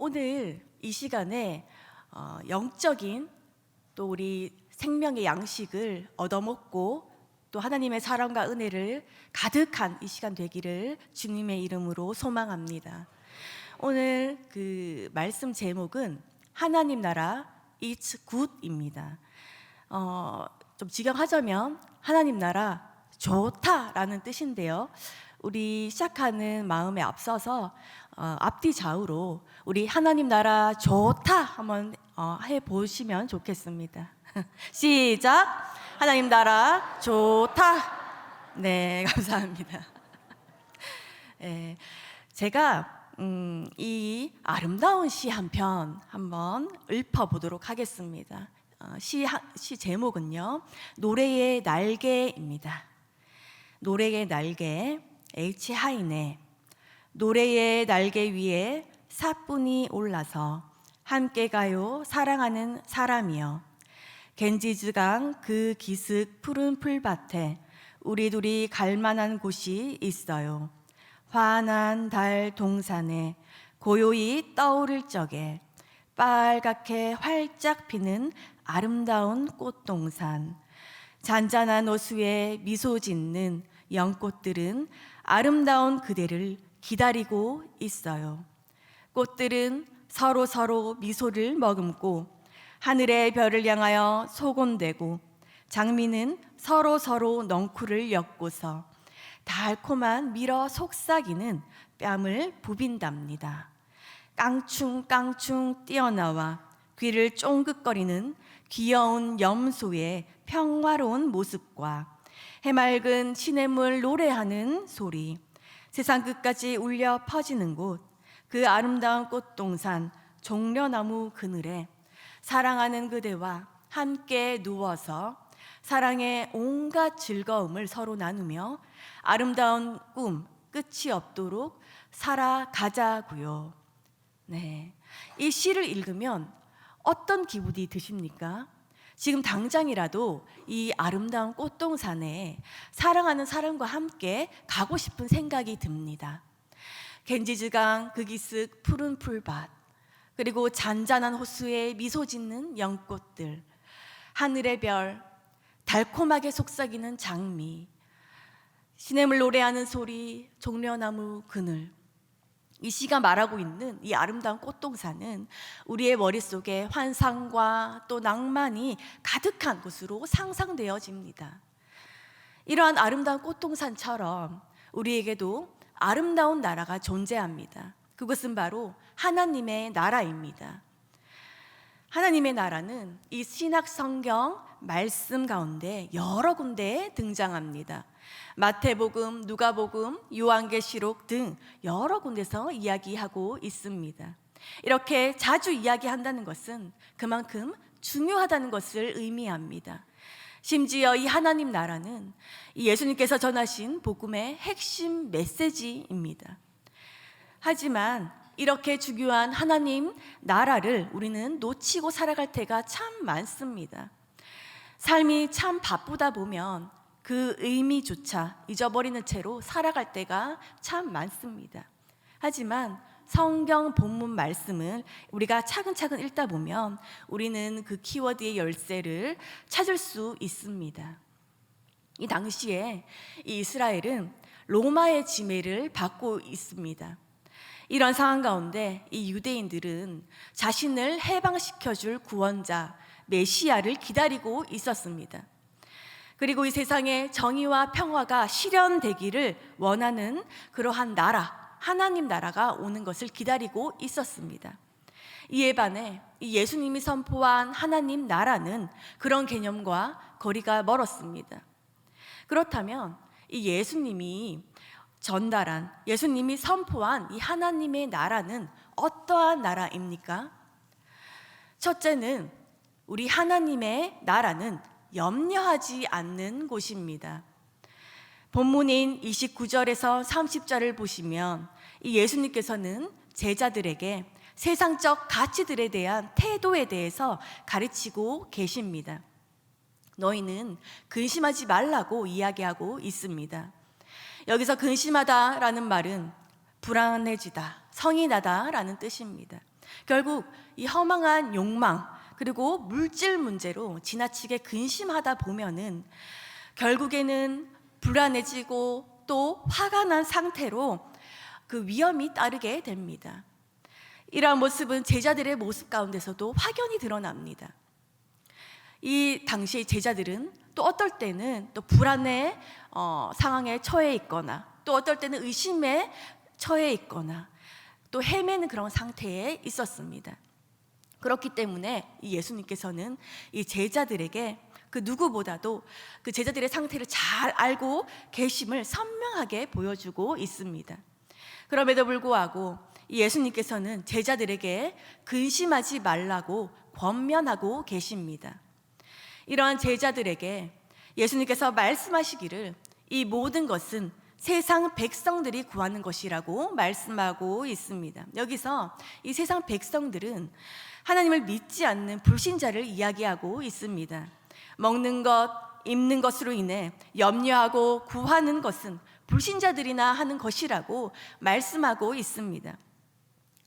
오늘 이 시간에 영적인 또 우리 생명의 양식을 얻어먹고 또 하나님의 사랑과 은혜를 가득한 이 시간 되기를 주님의 이름으로 소망합니다. 오늘 그 말씀 제목은 하나님 나라 It's Good입니다. 좀 직역하자면 하나님 나라 좋다라는 뜻인데요. 우리 시작하는 마음에 앞서서 앞뒤 좌우로 우리 하나님 나라 좋다 한번 해보시면 좋겠습니다. 시작! 하나님 나라 좋다. 네, 감사합니다. 네, 제가 이 아름다운 시 한 편 한번 읊어보도록 하겠습니다. 시 제목은요, 노래의 날개입니다. 노래의 날개, H 하이네. 노래의 날개 위에 사뿐히 올라서 함께 가요 사랑하는 사람이여. 겐지즈강 그 기슭 푸른 풀밭에 우리 둘이 갈 만한 곳이 있어요. 환한 달 동산에 고요히 떠오를 적에 빨갛게 활짝 피는 아름다운 꽃동산. 잔잔한 호수에 미소 짓는 연꽃들은 아름다운 그대를 기다리고 있어요. 꽃들은 서로 미소를 머금고 하늘의 별을 향하여 소곤대고 장미는 서로 넝쿨을 엮고서 달콤한 미러 속삭이는 뺨을 부빈답니다. 깡충깡충 뛰어나와 귀를 쫑긋거리는 귀여운 염소의 평화로운 모습과 해맑은 시냇물 노래하는 소리, 세상 끝까지 울려 퍼지는 곳, 그 아름다운 꽃동산 종려나무 그늘에 사랑하는 그대와 함께 누워서 사랑의 온갖 즐거움을 서로 나누며 아름다운 꿈 끝이 없도록 살아가자고요. 네, 이 시를 읽으면 어떤 기분이 드십니까? 지금 당장이라도 이 아름다운 꽃동산에 사랑하는 사람과 함께 가고 싶은 생각이 듭니다. 겐지즈강 그 기슭 푸른 풀밭, 그리고 잔잔한 호수에 미소 짓는 연꽃들, 하늘의 별, 달콤하게 속삭이는 장미, 시냇물 노래하는 소리, 종려나무 그늘. 이 시가 말하고 있는 이 아름다운 꽃동산은 우리의 머릿속에 환상과 또 낭만이 가득한 곳으로 상상되어집니다. 이러한 아름다운 꽃동산처럼 우리에게도 아름다운 나라가 존재합니다. 그것은 바로 하나님의 나라입니다. 하나님의 나라는 이 신약 성경 말씀 가운데 여러 군데에 등장합니다. 마태복음, 누가복음, 요한계시록 등 여러 군데서 이야기하고 있습니다. 이렇게 자주 이야기한다는 것은 그만큼 중요하다는 것을 의미합니다. 심지어 이 하나님 나라는 예수님께서 전하신 복음의 핵심 메시지입니다. 하지만 이렇게 중요한 하나님 나라를 우리는 놓치고 살아갈 때가 참 많습니다. 삶이 참 바쁘다 보면 그 의미조차 잊어버리는 채로 살아갈 때가 참 많습니다. 하지만 성경 본문 말씀을 우리가 차근차근 읽다 보면 우리는 그 키워드의 열쇠를 찾을 수 있습니다. 이 당시에 이 이스라엘은 로마의 지배를 받고 있습니다. 이런 상황 가운데 이 유대인들은 자신을 해방시켜줄 구원자 메시아를 기다리고 있었습니다. 그리고 이 세상에 정의와 평화가 실현되기를 원하는 그러한 나라, 하나님 나라가 오는 것을 기다리고 있었습니다. 이에 반해 이 예수님이 선포한 하나님 나라는 그런 개념과 거리가 멀었습니다. 그렇다면 이 예수님이 전달한, 예수님이 선포한 이 하나님의 나라는 어떠한 나라입니까? 첫째는 우리 하나님의 나라는 염려하지 않는 곳입니다. 본문인 29절에서 30절을 보시면 이 예수님께서는 제자들에게 세상적 가치들에 대한 태도에 대해서 가르치고 계십니다. 너희는 근심하지 말라고 이야기하고 있습니다. 여기서 근심하다라는 말은 불안해지다, 성이 나다라는 뜻입니다. 결국 이 허망한 욕망 그리고 물질 문제로 지나치게 근심하다 보면은 결국에는 불안해지고 또 화가 난 상태로 그 위험이 따르게 됩니다. 이러한 모습은 제자들의 모습 가운데서도 확연히 드러납니다. 이 당시의 제자들은 또 어떨 때는 또 불안의 상황에 처해 있거나 또 어떨 때는 의심에 처해 있거나 또 헤매는 그런 상태에 있었습니다. 그렇기 때문에 이 예수님께서는 이 제자들에게 그 누구보다도 그 제자들의 상태를 잘 알고 계심을 선명하게 보여주고 있습니다. 그럼에도 불구하고 이 예수님께서는 제자들에게 근심하지 말라고 권면하고 계십니다. 이러한 제자들에게 예수님께서 말씀하시기를 이 모든 것은 세상 백성들이 구하는 것이라고 말씀하고 있습니다. 여기서 이 세상 백성들은 하나님을 믿지 않는 불신자를 이야기하고 있습니다. 먹는 것, 입는 것으로 인해 염려하고 구하는 것은 불신자들이나 하는 것이라고 말씀하고 있습니다.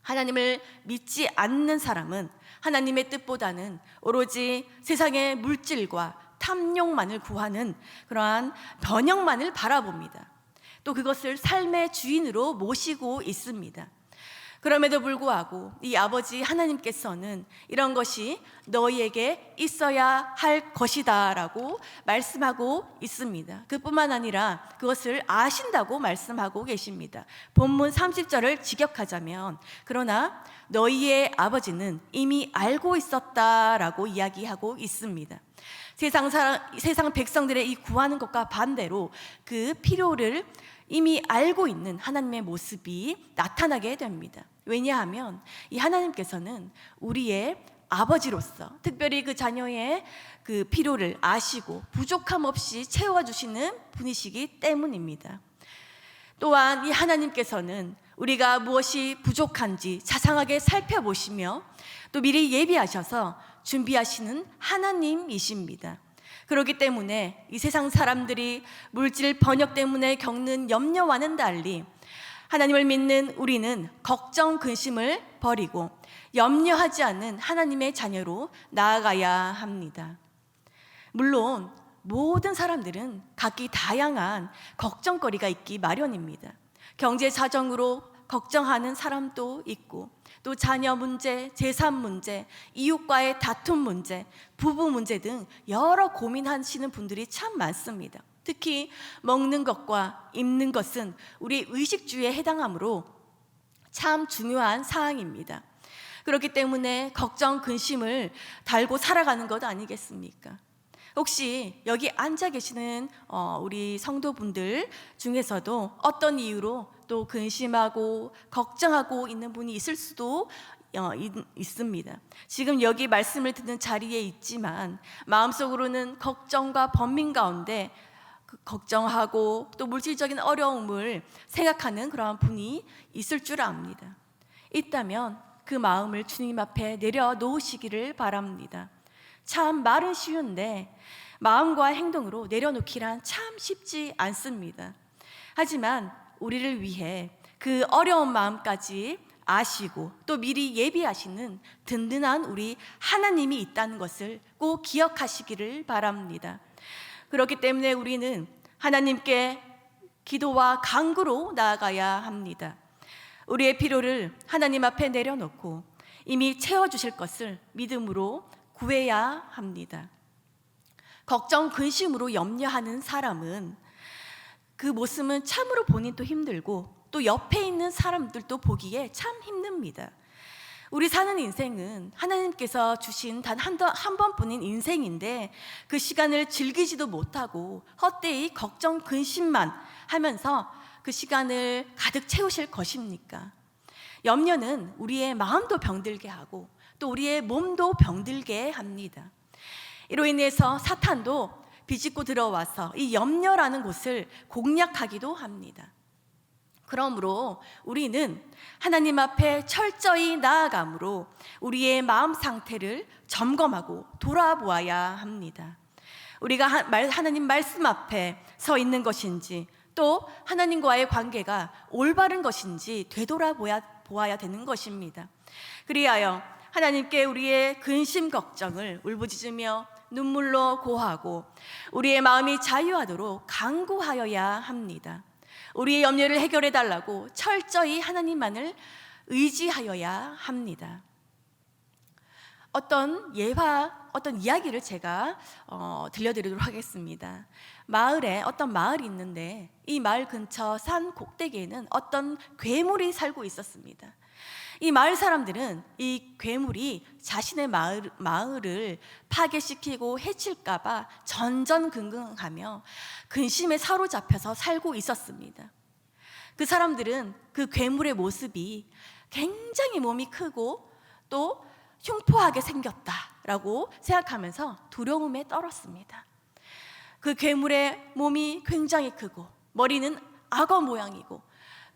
하나님을 믿지 않는 사람은 하나님의 뜻보다는 오로지 세상의 물질과 탐욕만을 구하는 그러한 번영만을 바라봅니다. 또 그것을 삶의 주인으로 모시고 있습니다. 그럼에도 불구하고 이 아버지 하나님께서는 이런 것이 너희에게 있어야 할 것이다 라고 말씀하고 있습니다. 그뿐만 아니라 그것을 아신다고 말씀하고 계십니다. 본문 30절을 직역하자면 그러나 너희의 아버지는 이미 알고 있었다라고 이야기하고 있습니다. 세상 백성들의 이 구하는 것과 반대로 그 필요를 이미 알고 있는 하나님의 모습이 나타나게 됩니다. 왜냐하면 이 하나님께서는 우리의 아버지로서 특별히 그 자녀의 그 필요를 아시고 부족함 없이 채워주시는 분이시기 때문입니다. 또한 이 하나님께서는 우리가 무엇이 부족한지 자상하게 살펴보시며 또 미리 예비하셔서 준비하시는 하나님이십니다. 그렇기 때문에 이 세상 사람들이 물질 번역 때문에 겪는 염려와는 달리 하나님을 믿는 우리는 걱정, 근심을 버리고 염려하지 않는 하나님의 자녀로 나아가야 합니다. 물론 모든 사람들은 각기 다양한 걱정거리가 있기 마련입니다. 경제 사정으로 걱정하는 사람도 있고 또 자녀 문제, 재산 문제, 이웃과의 다툼 문제, 부부 문제 등 여러 고민하시는 분들이 참 많습니다. 특히 먹는 것과 입는 것은 우리 의식주에 해당하므로 참 중요한 사항입니다. 그렇기 때문에 걱정, 근심을 달고 살아가는 것 아니겠습니까? 혹시 여기 앉아 계시는 우리 성도분들 중에서도 어떤 이유로 또 근심하고 걱정하고 있는 분이 있을 수도 있습니다. 지금 여기 말씀을 듣는 자리에 있지만 마음속으로는 걱정과 번민 가운데 걱정하고 또 물질적인 어려움을 생각하는 그러한 분이 있을 줄 압니다. 있다면 그 마음을 주님 앞에 내려놓으시기를 바랍니다. 참 말은 쉬운데 마음과 행동으로 내려놓기란 참 쉽지 않습니다. 하지만 우리를 위해 그 어려운 마음까지 아시고 또 미리 예비하시는 든든한 우리 하나님이 있다는 것을 꼭 기억하시기를 바랍니다. 그렇기 때문에 우리는 하나님께 기도와 간구로 나아가야 합니다. 우리의 필요를 하나님 앞에 내려놓고 이미 채워주실 것을 믿음으로 구해야 합니다. 걱정, 근심으로 염려하는 사람은 그 모습은 참으로 본인도 힘들고 또 옆에 있는 사람들도 보기에 참 힘듭니다. 우리 사는 인생은 하나님께서 주신 단 한 번뿐인 인생인데 그 시간을 즐기지도 못하고 헛되이 걱정, 근심만 하면서 그 시간을 가득 채우실 것입니까? 염려는 우리의 마음도 병들게 하고 또 우리의 몸도 병들게 합니다. 이로 인해서 사탄도 비집고 들어와서 이 염려라는 곳을 공략하기도 합니다. 그러므로 우리는 하나님 앞에 철저히 나아감으로 우리의 마음 상태를 점검하고 돌아보아야 합니다. 우리가 하나님 말씀 앞에 서 있는 것인지 또 하나님과의 관계가 올바른 것인지 되돌아보아야 보아야 되는 것입니다. 그리하여 하나님께 우리의 근심 걱정을 울부짖으며 눈물로 고하고 우리의 마음이 자유하도록 간구하여야 합니다. 우리의 염려를 해결해 달라고 철저히 하나님만을 의지하여야 합니다. 어떤 이야기를 제가 들려드리도록 하겠습니다. 어떤 마을이 있는데 이 마을 근처 산 꼭대기에는 어떤 괴물이 살고 있었습니다. 이 마을 사람들은 이 괴물이 자신의 마을을 파괴시키고 해칠까봐 전전긍긍하며 근심에 사로잡혀서 살고 있었습니다. 그 사람들은 그 괴물의 모습이 굉장히 몸이 크고 또 흉포하게 생겼다라고 생각하면서 두려움에 떨었습니다. 그 괴물의 몸이 굉장히 크고 머리는 악어 모양이고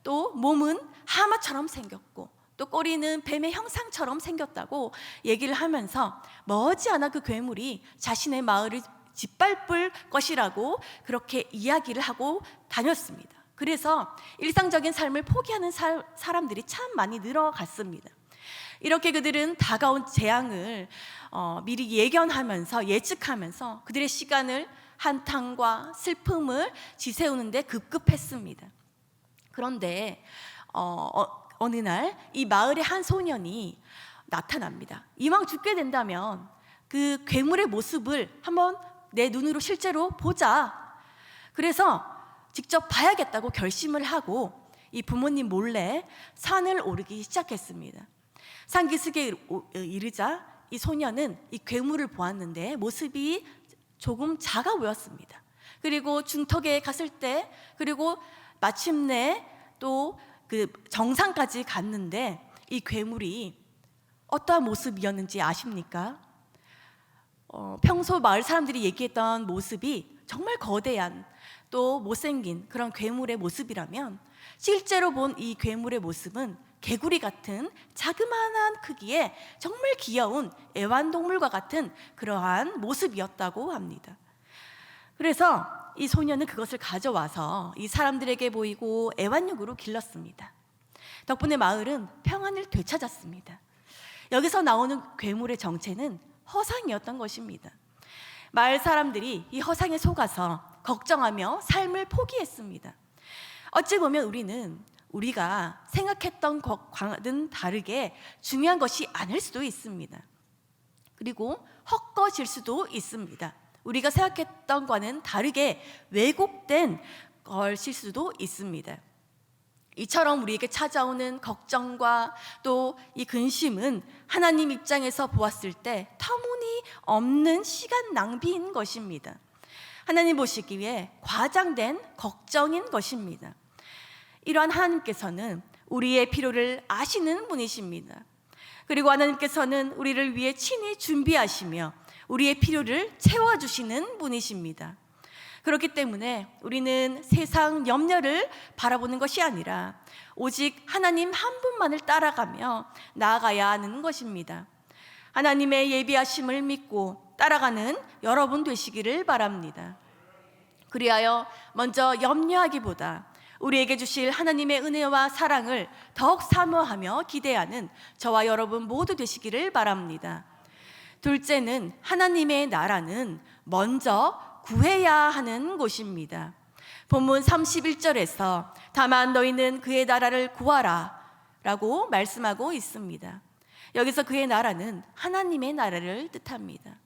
또 몸은 하마처럼 생겼고 또 꼬리는 뱀의 형상처럼 생겼다고 얘기를 하면서 머지않아 그 괴물이 자신의 마을을 짓밟을 것이라고 그렇게 이야기를 하고 다녔습니다. 그래서 일상적인 삶을 포기하는 사람들이 참 많이 늘어갔습니다. 이렇게 그들은 다가온 재앙을 미리 예측하면서 그들의 시간을 한탄과 슬픔을 지새우는 데 급급했습니다. 그런데 어느 날 이 마을의 한 소년이 나타납니다. 이왕 죽게 된다면 그 괴물의 모습을 한번 내 눈으로 실제로 보자. 그래서 직접 봐야겠다고 결심을 하고 이 부모님 몰래 산을 오르기 시작했습니다. 산기슭에 이르자 이 소년은 이 괴물을 보았는데 모습이 조금 작아 보였습니다. 그리고 중턱에 갔을 때 그리고 마침내 또 그 정상까지 갔는데 이 괴물이 어떠한 모습이었는지 아십니까? 평소 마을 사람들이 얘기했던 모습이 정말 거대한 또 못생긴 그런 괴물의 모습이라면 실제로 본 이 괴물의 모습은 개구리 같은 자그마한 크기의 정말 귀여운 애완동물과 같은 그러한 모습이었다고 합니다. 그래서 이 소년은 그것을 가져와서 이 사람들에게 보이고 애완육으로 길렀습니다. 덕분에 마을은 평안을 되찾았습니다. 여기서 나오는 괴물의 정체는 허상이었던 것입니다. 마을 사람들이 이 허상에 속아서 걱정하며 삶을 포기했습니다. 어찌 보면 우리가 생각했던 것과는 다르게 중요한 것이 아닐 수도 있습니다. 그리고 헛것일 수도 있습니다. 우리가 생각했던 것과는 다르게 왜곡된 것일 수도 있습니다. 이처럼 우리에게 찾아오는 걱정과 또 이 근심은 하나님 입장에서 보았을 때 터무니없는 시간 낭비인 것입니다. 하나님 보시기에 과장된 걱정인 것입니다. 이러한 하나님께서는 우리의 필요를 아시는 분이십니다. 그리고 하나님께서는 우리를 위해 친히 준비하시며 우리의 필요를 채워주시는 분이십니다. 그렇기 때문에 우리는 세상 염려를 바라보는 것이 아니라 오직 하나님 한 분만을 따라가며 나아가야 하는 것입니다. 하나님의 예비하심을 믿고 따라가는 여러분 되시기를 바랍니다. 그리하여 먼저 염려하기보다 우리에게 주실 하나님의 은혜와 사랑을 더욱 사모하며 기대하는 저와 여러분 모두 되시기를 바랍니다. 둘째는 하나님의 나라는 먼저 구해야 하는 곳입니다. 본문 31절에서 다만 너희는 그의 나라를 구하라 라고 말씀하고 있습니다. 여기서 그의 나라는 하나님의 나라를 뜻합니다.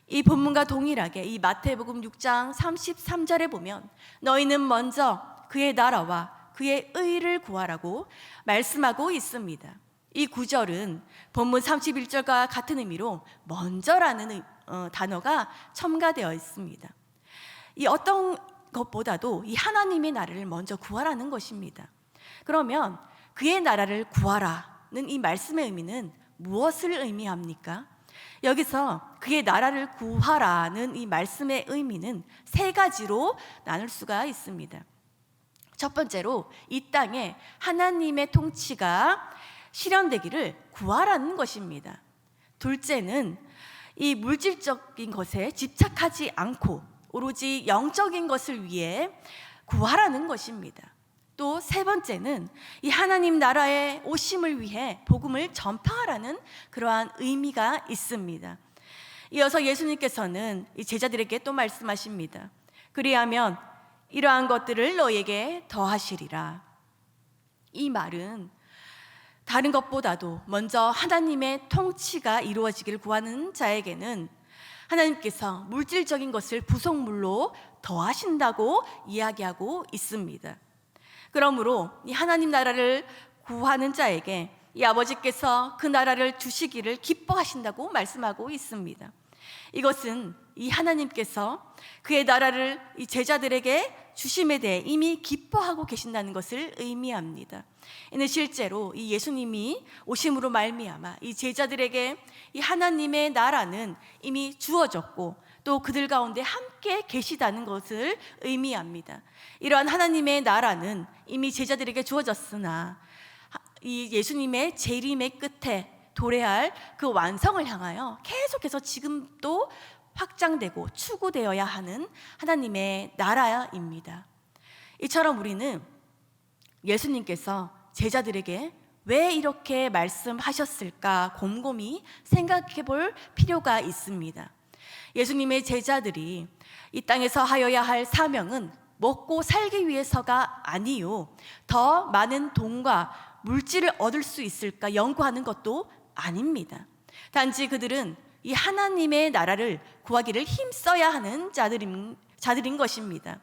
이 본문과 동일하게 이 마태복음 6장 33절에 보면 너희는 먼저 그의 나라와 그의 의를 구하라고 말씀하고 있습니다. 이 구절은 본문 31절과 같은 의미로 먼저라는 단어가 첨가되어 있습니다. 이 어떤 것보다도 이 하나님의 나라를 먼저 구하라는 것입니다. 그러면 그의 나라를 구하라는 이 말씀의 의미는 무엇을 의미합니까? 여기서 그의 나라를 구하라는 이 말씀의 의미는 세 가지로 나눌 수가 있습니다. 첫 번째로 이 땅에 하나님의 통치가 실현되기를 구하라는 것입니다. 둘째는 이 물질적인 것에 집착하지 않고 오로지 영적인 것을 위해 구하라는 것입니다. 또 세 번째는 이 하나님 나라의 오심을 위해 복음을 전파하라는 그러한 의미가 있습니다. 이어서 예수님께서는 이 제자들에게 또 말씀하십니다. 그리하면 이러한 것들을 너에게 더하시리라. 이 말은 다른 것보다도 먼저 하나님의 통치가 이루어지기를 구하는 자에게는 하나님께서 물질적인 것을 부속물로 더하신다고 이야기하고 있습니다. 그러므로 이 하나님 나라를 구하는 자에게 이 아버지께서 그 나라를 주시기를 기뻐하신다고 말씀하고 있습니다. 이것은 이 하나님께서 그의 나라를 이 제자들에게 주심에 대해 이미 기뻐하고 계신다는 것을 의미합니다. 이는 실제로 이 예수님이 오심으로 말미암아 이 제자들에게 이 하나님의 나라는 이미 주어졌고 또 그들 가운데 함께 계시다는 것을 의미합니다. 이러한 하나님의 나라는 이미 제자들에게 주어졌으나 이 예수님의 재림의 끝에 도래할 그 완성을 향하여 계속해서 지금도 확장되고 추구되어야 하는 하나님의 나라입니다. 이처럼 우리는 예수님께서 제자들에게 왜 이렇게 말씀하셨을까 곰곰이 생각해 볼 필요가 있습니다. 예수님의 제자들이 이 땅에서 하여야 할 사명은 먹고 살기 위해서가 아니요, 더 많은 돈과 물질을 얻을 수 있을까 연구하는 것도 아닙니다. 단지 그들은 이 하나님의 나라를 구하기를 힘써야 하는 자들인 것입니다.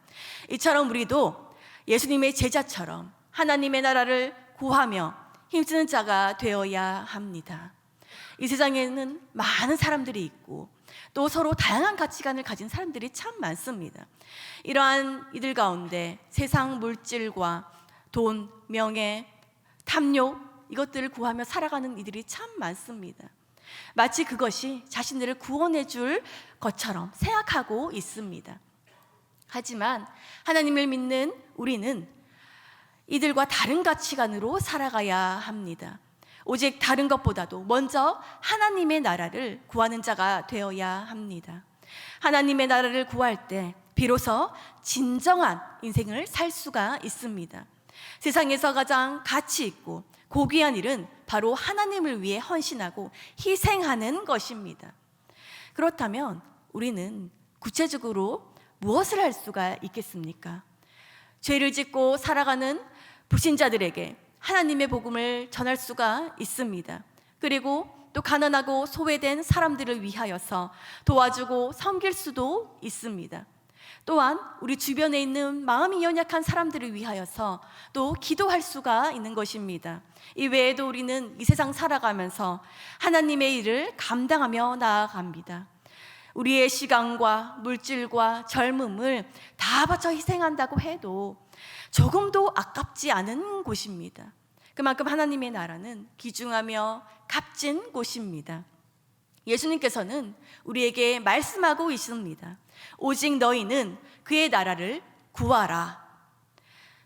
이처럼 우리도 예수님의 제자처럼 하나님의 나라를 구하며 힘쓰는 자가 되어야 합니다. 이 세상에는 많은 사람들이 있고 또 서로 다양한 가치관을 가진 사람들이 참 많습니다. 이러한 이들 가운데 세상 물질과 돈, 명예, 탐욕 이것들을 구하며 살아가는 이들이 참 많습니다. 마치 그것이 자신들을 구원해 줄 것처럼 생각하고 있습니다. 하지만 하나님을 믿는 우리는 이들과 다른 가치관으로 살아가야 합니다. 오직 다른 것보다도 먼저 하나님의 나라를 구하는 자가 되어야 합니다. 하나님의 나라를 구할 때 비로소 진정한 인생을 살 수가 있습니다. 세상에서 가장 가치 있고 고귀한 일은 바로 하나님을 위해 헌신하고 희생하는 것입니다. 그렇다면 우리는 구체적으로 무엇을 할 수가 있겠습니까? 죄를 짓고 살아가는 불신자들에게 하나님의 복음을 전할 수가 있습니다. 그리고 또 가난하고 소외된 사람들을 위하여서 도와주고 섬길 수도 있습니다. 또한 우리 주변에 있는 마음이 연약한 사람들을 위하여서 또 기도할 수가 있는 것입니다. 이 외에도 우리는 이 세상 살아가면서 하나님의 일을 감당하며 나아갑니다. 우리의 시간과 물질과 젊음을 다 바쳐 희생한다고 해도 조금도 아깝지 않은 곳입니다. 그만큼 하나님의 나라는 귀중하며 값진 곳입니다. 예수님께서는 우리에게 말씀하고 있습니다. 오직 너희는 그의 나라를 구하라.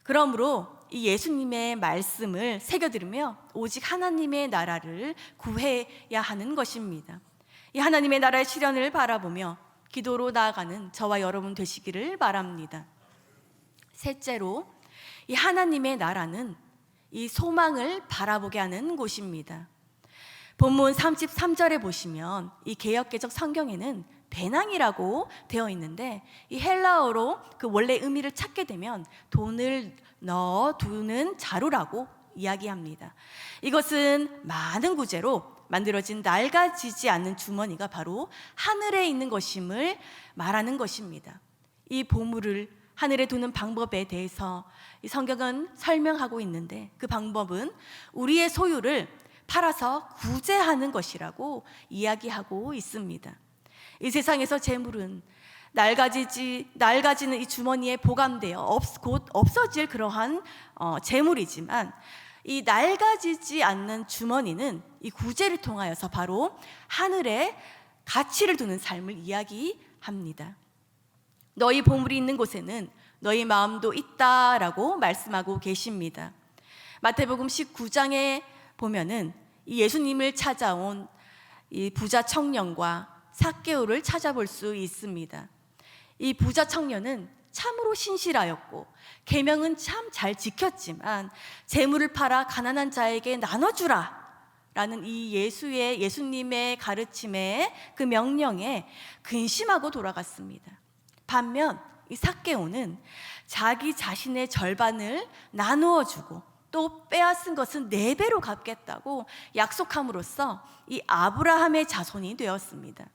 그러므로 이 예수님의 말씀을 새겨들으며 오직 하나님의 나라를 구해야 하는 것입니다. 이 하나님의 나라의 실현을 바라보며 기도로 나아가는 저와 여러분 되시기를 바랍니다. 셋째로, 이 하나님의 나라는 이 소망을 바라보게 하는 곳입니다. 본문 33절에 보시면 이 개역개적 성경에는 배낭이라고 되어 있는데 이 헬라어로 그 원래 의미를 찾게 되면 돈을 넣어두는 자루라고 이야기합니다. 이것은 많은 구제로 만들어진 낡아지지 않는 주머니가 바로 하늘에 있는 것임을 말하는 것입니다. 이 보물을 하늘에 두는 방법에 대해서 이 성경은 설명하고 있는데 그 방법은 우리의 소유를 팔아서 구제하는 것이라고 이야기하고 있습니다. 이 세상에서 재물은 낡아지는 이 주머니에 보관되어 곧 없어질 그러한 재물이지만 이 낡아지지 않는 주머니는 이 구제를 통하여서 바로 하늘에 가치를 두는 삶을 이야기합니다. 너희 보물이 있는 곳에는 너희 마음도 있다라고 말씀하고 계십니다. 마태복음 19장에 보면은 이 예수님을 찾아온 이 부자 청년과 삭개오를 찾아볼 수 있습니다. 이 부자 청년은 참으로 신실하였고 계명은 참 잘 지켰지만 재물을 팔아 가난한 자에게 나눠주라 라는 이 예수님의 가르침에 그 명령에 근심하고 돌아갔습니다. 반면 이 삭개오는 자기 자신의 절반을 나누어 주고 또 빼앗은 것은 4배로 갚겠다고 약속함으로써 이 아브라함의 자손이 되었습니다.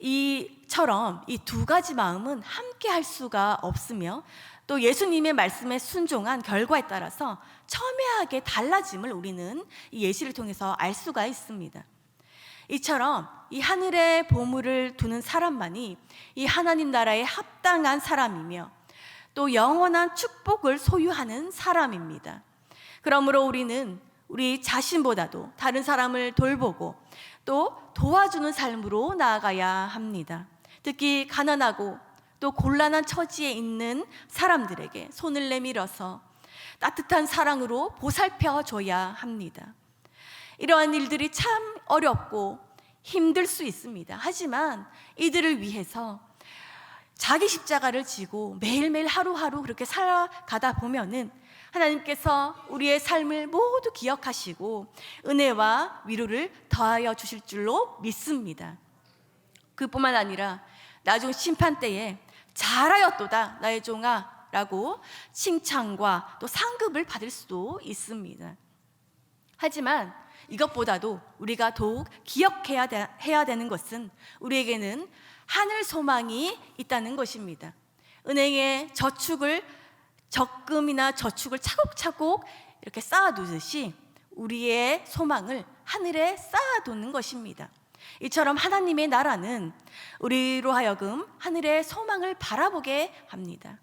이처럼 이 두 가지 마음은 함께 할 수가 없으며 또 예수님의 말씀에 순종한 결과에 따라서 첨예하게 달라짐을 우리는 이 예시를 통해서 알 수가 있습니다. 이처럼 이 하늘의 보물을 두는 사람만이 이 하나님 나라에 합당한 사람이며 또 영원한 축복을 소유하는 사람입니다. 그러므로 우리는 우리 자신보다도 다른 사람을 돌보고 또 도와주는 삶으로 나아가야 합니다. 특히 가난하고 또 곤란한 처지에 있는 사람들에게 손을 내밀어서 따뜻한 사랑으로 보살펴 줘야 합니다. 이러한 일들이 참 어렵고 힘들 수 있습니다. 하지만 이들을 위해서 자기 십자가를 지고 매일매일 하루하루 그렇게 살아가다 보면은 하나님께서 우리의 삶을 모두 기억하시고 은혜와 위로를 더하여 주실 줄로 믿습니다. 그뿐만 아니라 나중 심판 때에 잘하였도다 나의 종아 라고 칭찬과 또 상급을 받을 수도 있습니다. 하지만 이것보다도 우리가 더욱 기억해야 되는 것은 우리에게는 하늘 소망이 있다는 것입니다. 은행에 적금이나 저축을 차곡차곡 이렇게 쌓아두듯이 우리의 소망을 하늘에 쌓아두는 것입니다. 이처럼 하나님의 나라는 우리로 하여금 하늘의 소망을 바라보게 합니다.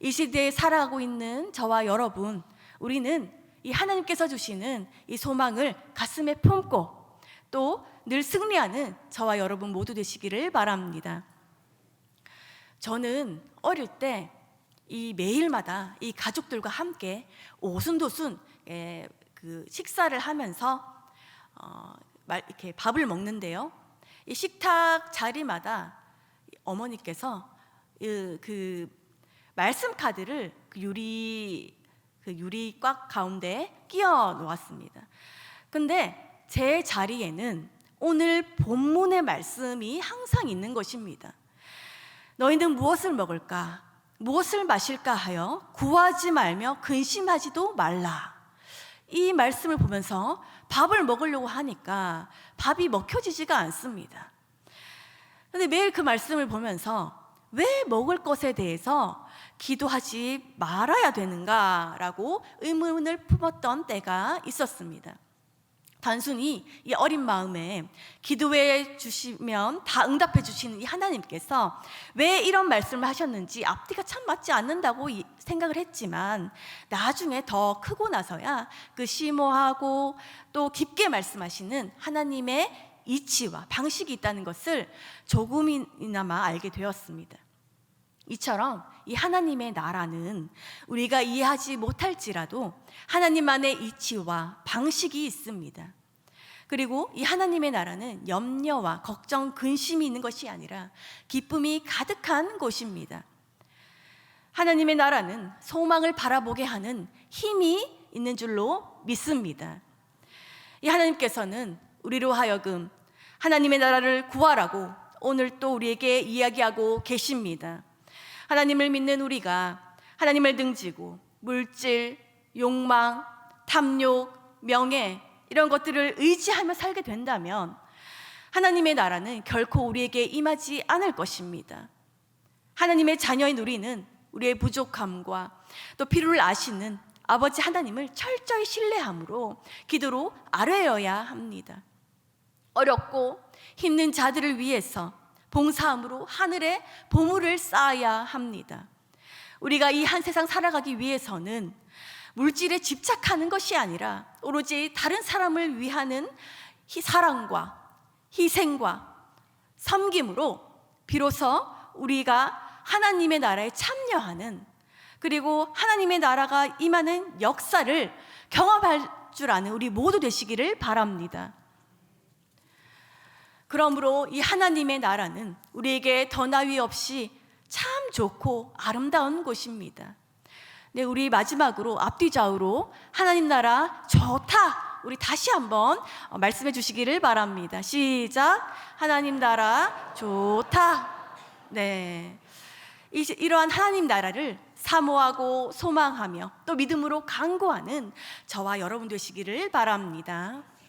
이 시대에 살아가고 있는 저와 여러분, 우리는 이 하나님께서 주시는 이 소망을 가슴에 품고 또 늘 승리하는 저와 여러분 모두 되시기를 바랍니다. 저는 어릴 때 이 매일마다 이 가족들과 함께 오순도순 그 식사를 하면서 이렇게 밥을 먹는데요. 이 식탁 자리마다 어머니께서 그 말씀 카드를 그 유리 꽉 가운데 끼워 놓았습니다. 근데 제 자리에는 오늘 본문의 말씀이 항상 있는 것입니다. 너희는 무엇을 먹을까? 무엇을 마실까 하여 구하지 말며 근심하지도 말라. 이 말씀을 보면서 밥을 먹으려고 하니까 밥이 먹혀지지가 않습니다. 그런데 매일 그 말씀을 보면서 왜 먹을 것에 대해서 기도하지 말아야 되는가라고 의문을 품었던 때가 있었습니다. 단순히 이 어린 마음에 기도해 주시면 다 응답해 주시는 이 하나님께서 왜 이런 말씀을 하셨는지 앞뒤가 참 맞지 않는다고 생각을 했지만 나중에 더 크고 나서야 그 심오하고 또 깊게 말씀하시는 하나님의 이치와 방식이 있다는 것을 조금이나마 알게 되었습니다. 이처럼 이 하나님의 나라는 우리가 이해하지 못할지라도 하나님만의 이치와 방식이 있습니다. 그리고 이 하나님의 나라는 염려와 걱정, 근심이 있는 것이 아니라 기쁨이 가득한 곳입니다. 하나님의 나라는 소망을 바라보게 하는 힘이 있는 줄로 믿습니다. 이 하나님께서는 우리로 하여금 하나님의 나라를 구하라고 오늘 또 우리에게 이야기하고 계십니다. 하나님을 믿는 우리가 하나님을 등지고 물질, 욕망, 탐욕, 명예 이런 것들을 의지하며 살게 된다면 하나님의 나라는 결코 우리에게 임하지 않을 것입니다. 하나님의 자녀인 우리는 우리의 부족함과 또 필요를 아시는 아버지 하나님을 철저히 신뢰함으로 기도로 아뢰어야 합니다. 어렵고 힘든 자들을 위해서 봉사함으로 하늘에 보물을 쌓아야 합니다. 우리가 이 한 세상 살아가기 위해서는 물질에 집착하는 것이 아니라 오로지 다른 사람을 위하는 사랑과 희생과 섬김으로 비로소 우리가 하나님의 나라에 참여하는 그리고 하나님의 나라가 임하는 역사를 경험할 줄 아는 우리 모두 되시기를 바랍니다. 그러므로 이 하나님의 나라는 우리에게 더 나위 없이 참 좋고 아름다운 곳입니다. 네, 우리 마지막으로 앞뒤 좌우로 하나님 나라 좋다, 우리 다시 한번 말씀해 주시기를 바랍니다. 시작. 하나님 나라 좋다. 네, 이러한 하나님 나라를 사모하고 소망하며 또 믿음으로 간구하는 저와 여러분 되시기를 바랍니다.